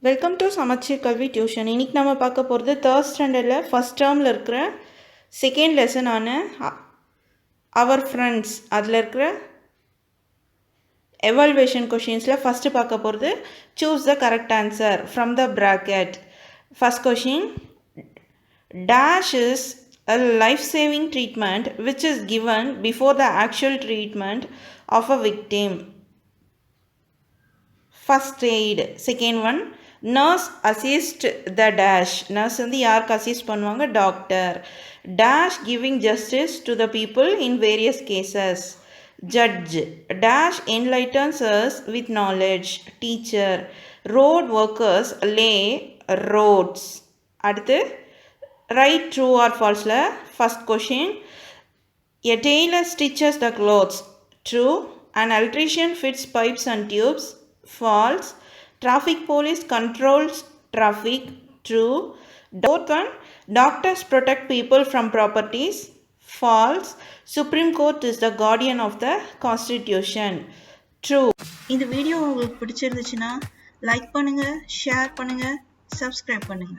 Welcome to சமச்சீர் கல்வி tuition. இன்றைக்கி நம்ம பார்க்க போகிறது தேர்ட் ஸ்டாண்டர்டில் ஃபஸ்ட் டேர்மில் இருக்கிற செகண்ட் லெசனான அவர் ஃப்ரெண்ட்ஸ். அதில் இருக்கிற எவால்வேஷன் கொஷின்ஸில் ஃபஸ்ட்டு பார்க்க போகிறது choose the correct answer from the bracket. First question, dash is a life-saving treatment which is given before the actual treatment of a victim. First aid. Second one, nurse assist the dash. Nurse வந்து யாருக்கு assist பண்ணுவாங்க? Doctor. Dash giving justice to the people in various cases. Judge. Dash enlightens us with knowledge. Teacher. Road workers lay roads. அடுத்து right, true or false. First question, a tailor stitches the clothes. True. An electrician fits pipes and tubes. False. Traffic police controls traffic. True. Fourth one, doctors protect people from properties. False. Supreme Court is the guardian of the Constitution. True. இந்த video உங்களுக்கு பிடிச்சிருந்துச்சுன்னா like பண்ணுங்க, share பண்ணுங்க, subscribe பண்ணுங்க.